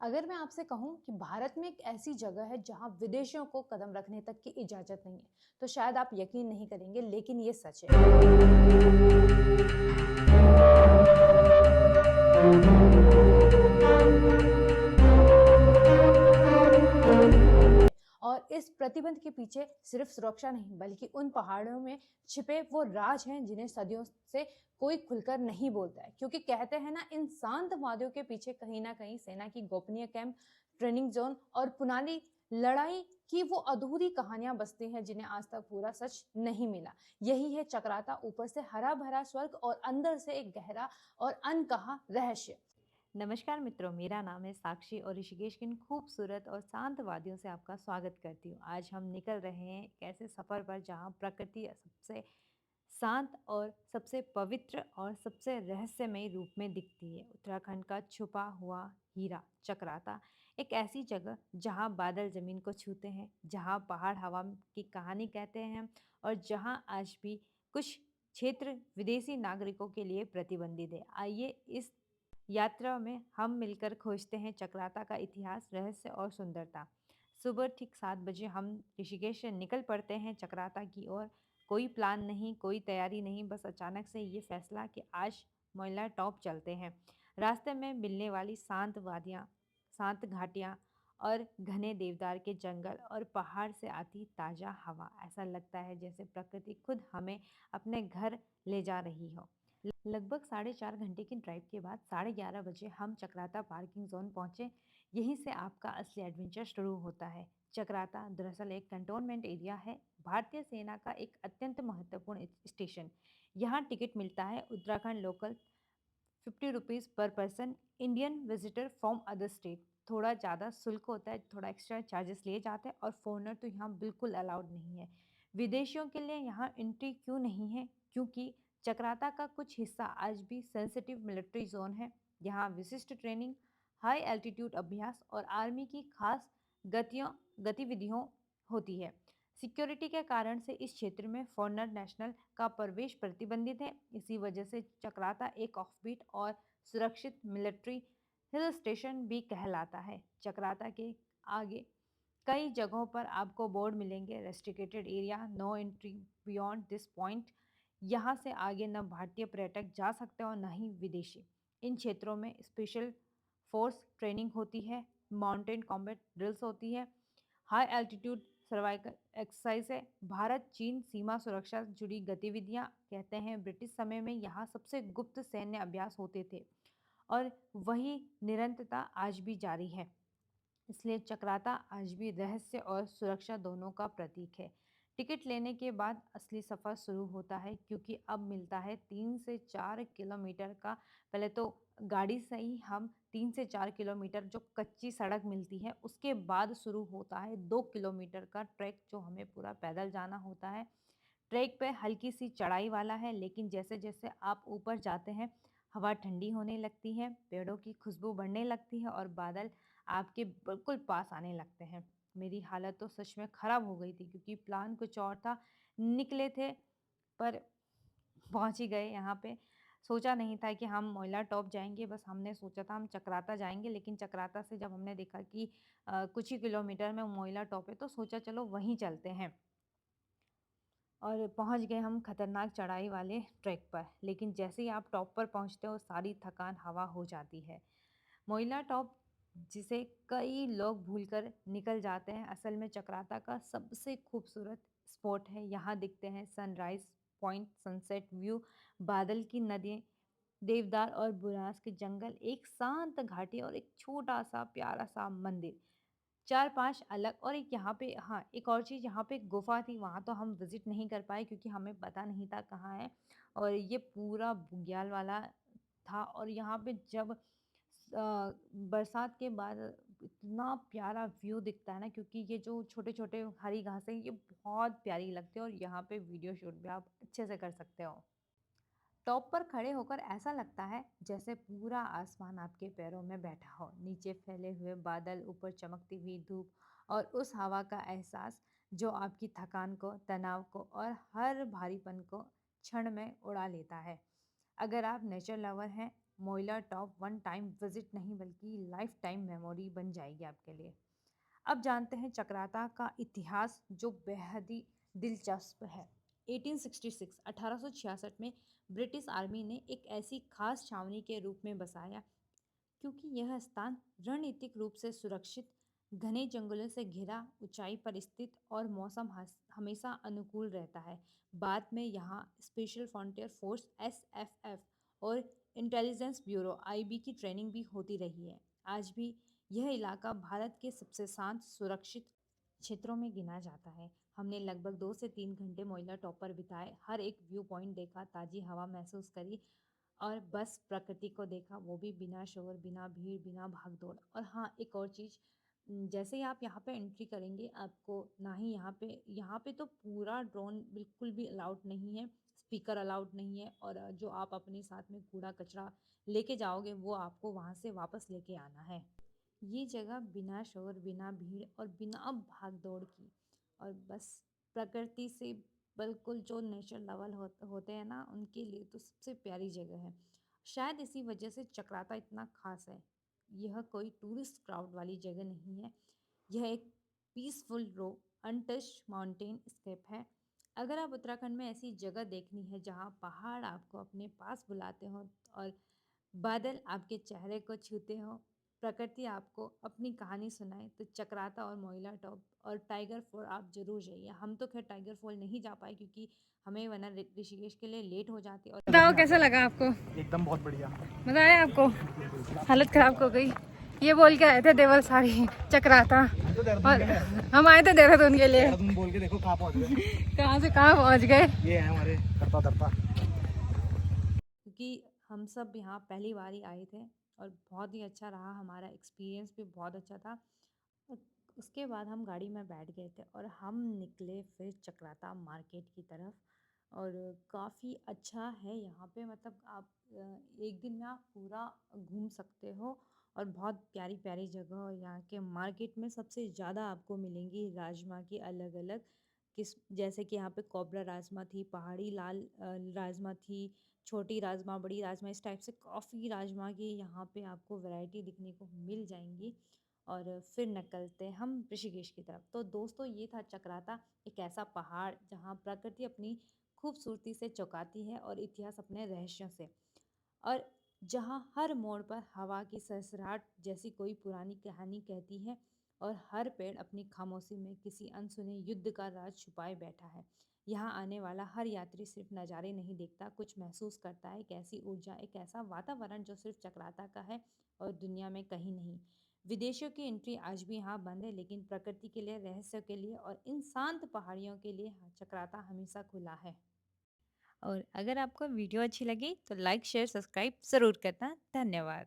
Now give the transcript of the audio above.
अगर मैं आपसे कहूँ कि भारत में एक ऐसी जगह है जहाँ विदेशियों को कदम रखने तक की इजाज़त नहीं है, तो शायद आप यकीन नहीं करेंगे, लेकिन ये सच है। और इस प्रतिबंध के पीछे सिर्फ सुरक्षा नहीं, बल्कि उन पहाड़ों में छिपे वो राज हैं जिन्हें सदियों से कोई खुलकर नहीं बोलता है। क्योंकि कहते हैं ना, इन शांत वादियों के पीछे कहीं ना कहीं सेना की गोपनीय कैंप, ट्रेनिंग जोन और पुरानी लड़ाई की वो अधूरी कहानियां बसती हैं जिन्हें आज तक पूरा सच नहीं मिला। यही है चक्राता, ऊपर से हरा भरा स्वर्ग और अंदर से एक गहरा और अनकहा रहस्य। नमस्कार मित्रों, मेरा नाम है साक्षी और ऋषिकेश की इन खूबसूरत और शांत वादियों से आपका स्वागत करती हूँ। आज हम निकल रहे हैं एक ऐसे सफ़र पर जहाँ प्रकृति सबसे शांत और सबसे पवित्र और सबसे रहस्यमय रूप में दिखती है। उत्तराखंड का छुपा हुआ हीरा चक्राता, एक ऐसी जगह जहाँ बादल ज़मीन को छूते हैं, जहाँ पहाड़ हवा की कहानी कहते हैं और जहाँ आज भी कुछ क्षेत्र विदेशी नागरिकों के लिए प्रतिबंधित है। आइए इस यात्रा में हम मिलकर खोजते हैं चक्राता का इतिहास, रहस्य और सुंदरता। सुबह ठीक 7 बजे हम ऋषिकेश से निकल पड़ते हैं चक्राता की ओर। कोई प्लान नहीं, कोई तैयारी नहीं, बस अचानक से ये फैसला कि आज मोइला टॉप चलते हैं। रास्ते में मिलने वाली शांत वादियाँ, शांत घाटियाँ और घने देवदार के जंगल और पहाड़ से आती ताज़ा हवा, ऐसा लगता है जैसे प्रकृति खुद हमें अपने घर ले जा रही हो। लगभग 4.5 घंटे की ड्राइव के बाद 11:30 बजे हम चक्राता पार्किंग जोन पहुंचे। यहीं से आपका असली एडवेंचर शुरू होता है। चक्राता दरअसल एक कंटोनमेंट एरिया है, भारतीय सेना का एक अत्यंत महत्वपूर्ण स्टेशन। यहाँ टिकट मिलता है उत्तराखंड लोकल 50 रुपीज़ पर person, Indian visitor from other state थोड़ा ज़्यादा शुल्क होता है, थोड़ा एक्स्ट्रा चार्जेस लिए जाते हैं और फॉरनर तो यहाँ बिल्कुल अलाउड नहीं है। विदेशियों के लिए यहाँ एंट्री क्यों नहीं है? क्योंकि चक्राता का कुछ हिस्सा आज भी सेंसिटिव मिलिट्री जोन है। यहाँ विशिष्ट ट्रेनिंग, हाई एल्टीट्यूड अभ्यास और आर्मी की खास गतियों गतिविधियों होती है। सिक्योरिटी के कारण से इस क्षेत्र में फॉरनर नेशनल का प्रवेश प्रतिबंधित है। इसी वजह से चक्राता एक ऑफबीट और सुरक्षित मिलिट्री हिल स्टेशन भी कहलाता है। चक्राता के आगे कई जगहों पर आपको बोर्ड मिलेंगे, restricted area, no entry beyond this point. यहाँ से आगे न भारतीय पर्यटक जा सकते और न ही विदेशी। इन क्षेत्रों में स्पेशल फोर्स ट्रेनिंग होती है, माउंटेन कॉम्बैट ड्रिल्स होती है, हाई एल्टीट्यूड सर्वाइकल एक्सरसाइज है। भारत चीन सीमा सुरक्षा से जुड़ी गतिविधियां कहते हैं ब्रिटिश समय में यहाँ सबसे गुप्त सैन्य अभ्यास होते थे और वही निरंतरता आज भी जारी है। इसलिए चक्राता आज भी रहस्य और सुरक्षा दोनों का प्रतीक है। टिकट लेने के बाद असली सफ़र शुरू होता है, क्योंकि अब मिलता है 3 से 4 किलोमीटर का। पहले तो गाड़ी से ही हम 3 से 4 किलोमीटर जो कच्ची सड़क मिलती है, उसके बाद शुरू होता है 2 किलोमीटर का ट्रैक जो हमें पूरा पैदल जाना होता है। ट्रैक पे हल्की सी चढ़ाई वाला है, लेकिन जैसे जैसे आप ऊपर जाते हैं हवा ठंडी होने लगती है, पेड़ों की खुशबू बढ़ने लगती है और बादल आपके बिल्कुल पास आने लगते हैं। मेरी हालत तो सच में ख़राब हो गई थी, क्योंकि प्लान कुछ और था। निकले थे पर पहुंच ही गए यहाँ पे। सोचा नहीं था कि हम मोइला टॉप जाएंगे, बस हमने सोचा था हम चक्राता जाएंगे, लेकिन चक्राता से जब हमने देखा कि कुछ ही किलोमीटर में मोइला टॉप है, तो सोचा चलो वहीं चलते हैं और पहुंच गए हम खतरनाक चढ़ाई वाले ट्रैक पर। लेकिन जैसे ही आप टॉप पर पहुंचते हो, सारी थकान हवा हो जाती है। मोइला टॉप, जिसे कई लोग भूलकर निकल जाते हैं, असल में चक्राता का सबसे खूबसूरत स्पॉट है। यहाँ दिखते हैं सनराइज पॉइंट, सनसेट व्यू, बादल की नदी, देवदार और बुरांस के जंगल, एक शांत घाटी और एक छोटा सा प्यारा सा मंदिर। 4-5 अलग, और एक यहाँ पे, हाँ, एक और चीज़, यहाँ पे एक गुफ़ा थी, वहाँ तो हम विज़िट नहीं कर पाए क्योंकि हमें पता नहीं था कहाँ है। और ये पूरा बुग्याल वाला था, और यहाँ पे जब बरसात के बाद इतना प्यारा व्यू दिखता है ना, क्योंकि ये जो छोटे-छोटे हरी घासें हैं, ये बहुत प्यारी लगती है और यहाँ पे वीडियो शूट भी आप अच्छे से कर सकते हो। टॉप पर खड़े होकर ऐसा लगता है जैसे पूरा आसमान आपके पैरों में बैठा हो। नीचे फैले हुए बादल, ऊपर चमकती हुई धूप और उस हवा का एहसास जो आपकी थकान को, तनाव को और हर भारीपन को क्षण में उड़ा लेता है। अगर आप नेचर लवर हैं मोइला टॉप वन टाइम विजिट नहीं बल्कि लाइफ टाइम मेमोरी बन जाएगी आपके लिए। अब जानते हैं चक्राता का इतिहास जो बेहद ही दिलचस्प है। 1866 1866 में ब्रिटिश आर्मी ने एक ऐसी खास छावनी के रूप में बसाया क्योंकि यह स्थान रणनीतिक रूप से सुरक्षित, घने जंगलों से घिरा, ऊंचाई पर स्थित और मौसम हमेशा अनुकूल रहता है। बाद में यहाँ स्पेशल फ्रंटियर फोर्स एसएफएफ और इंटेलिजेंस ब्यूरो आईबी की ट्रेनिंग भी होती रही है। आज भी यह इलाका भारत के सबसे शांत सुरक्षित क्षेत्रों में गिना जाता है। हमने लगभग 2 से 3 घंटे मोइला टॉप पर बिताए, हर एक व्यू पॉइंट देखा, ताज़ी हवा महसूस करी और बस प्रकृति को देखा, वो भी बिना शोर, बिना भीड़, बिना भागदौड़। और हाँ, एक और चीज़, जैसे ही आप यहाँ पे एंट्री करेंगे आपको ना ही यहाँ पे तो पूरा ड्रोन बिल्कुल भी अलाउड नहीं है, स्पीकर अलाउड नहीं है और जो आप अपने साथ में कूड़ा कचरा लेके जाओगे वो आपको वहाँ से वापस लेके आना है। ये जगह बिना शोर, बिना भीड़ और बिना भाग-दौड़ की और बस प्रकृति से बिल्कुल जो नेचर लवर होते हैं ना, उनके लिए तो सबसे प्यारी जगह है। शायद इसी वजह से चक्राता इतना खास है। यह कोई टूरिस्ट क्राउड वाली जगह नहीं है। यह एक पीसफुल रो अनटच्ड माउंटेन स्केप है। अगर आप उत्तराखंड में ऐसी जगह देखनी है जहाँ पहाड़ आपको अपने पास बुलाते हो और बादल आपके चेहरे को छूते हो, प्रकृति आपको अपनी कहानी सुनाए, तो चक्राता और मोइला टॉप और टाइगर फॉल आप ज़रूर जाइए। हम तो खैर टाइगर फॉल नहीं जा पाए क्योंकि हमें वरना ऋषिकेश के लिए लेट हो जाती और बताओ कैसा लगा आपको? एकदम बहुत बढ़िया। मजा आया आपको? हालत खराब हो गई। ये बोल के आए थे देवल साड़ी चक्राता हम तो देहरादून और के लिए हम आए थे देहरादून के लिए। देहरादून बोल के देखो कहाँ पहुँच गए। कहाँ से कहाँ पहुँच गए। ये है हमारे तरता तरता। क्योंकि हम सब यहाँ पहली बार ही आए थे और बहुत ही अच्छा रहा, हमारा एक्सपीरियंस भी बहुत अच्छा था। और उसके बाद हम गाड़ी में बैठ गए थे और हम निकले फिर चक्राता मार्केट की तरफ। और काफ़ी अच्छा है यहाँ पे, मतलब आप एक दिन में आप पूरा घूम सकते हो और बहुत प्यारी प्यारी जगह। और यहाँ के मार्केट में सबसे ज़्यादा आपको मिलेंगी राजमा की अलग अलग किस, जैसे कि यहाँ पे कोबरा राजमा थी, पहाड़ी लाल राजमा थी, छोटी राजमा, बड़ी राजमा, इस टाइप से काफ़ी राजमा की यहाँ पे आपको वैरायटी दिखने को मिल जाएंगी। और फिर निकलते हैं हम ऋषिकेश की तरफ। तो दोस्तों ये था चक्राता, एक ऐसा पहाड़ जहाँ प्रकृति अपनी खूबसूरती से चौंकाती है और इतिहास अपने रहस्यों से, और जहाँ हर मोड़ पर हवा की सरसराहट जैसी कोई पुरानी कहानी कहती है और हर पेड़ अपनी खामोशी में किसी अनसुने युद्ध का राज छुपाए बैठा है। यहाँ आने वाला हर यात्री सिर्फ नज़ारे नहीं देखता, कुछ महसूस करता है, एक ऐसी ऊर्जा, एक ऐसा वातावरण जो सिर्फ चक्राता का है और दुनिया में कहीं नहीं। विदेशियों की एंट्री आज भी यहाँ बंद है, लेकिन प्रकृति के लिए, रहस्यों के लिए और इन शांत पहाड़ियों के लिए चक्राता हमेशा खुला है। और अगर आपको वीडियो अच्छी लगी तो लाइक शेयर सब्सक्राइब ज़रूर करना। धन्यवाद।